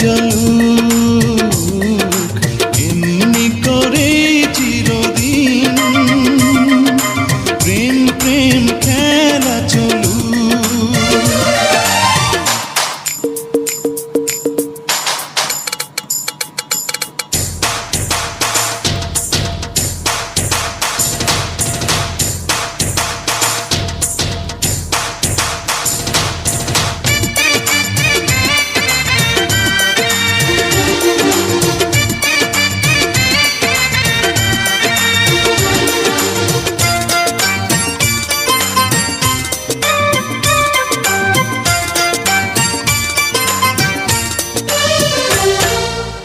জ্বলুক এমনি করে চিরদিন, প্রেম প্রেম খেলা চলুক।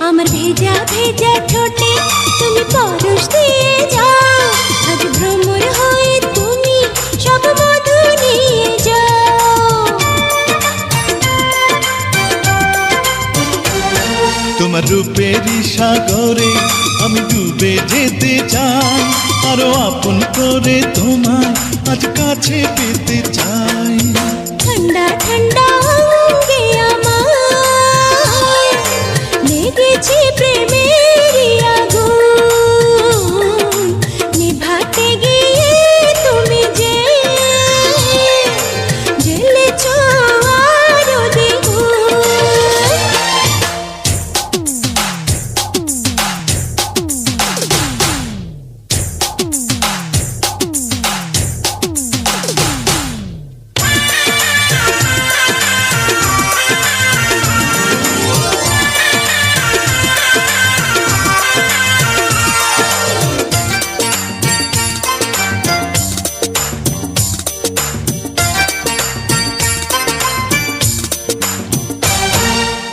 আমার ভেজা ভেজা ঠোঁটে তুমি পরশ দিয়ে যাও, আজ ভ্রমর হয়ে তুমি সব মধু নিয়ে যাও। তোমার রূপেরই সাগরে আমি ডুবে যেতে চাই, আরো আপন করে তোমায় আজ কাছে পেতে চাই। ঠান্ডা ঠান্ডা অঙ্গে আমায় লেগেছে প্রেমেরই আগুন, নিভাতে গিয়ে তুমি যে জ্বেলেছ আরো দ্বিগুণ।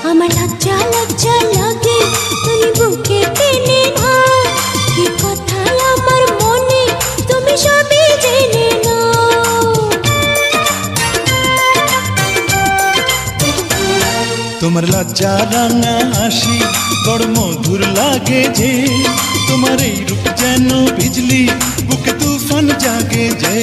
আমার লজ্জা লজ্জা লাগে তুমি বুকে টেনে নাও, কি কথা আমার মনে তুমি সবই জেনে নাও। তোমার লজ্জা রাঙা হাসি বড় মধুর লাগে যে, তোমার এই রূপ যেন বিজলি বুকে তুফান জাগে যে।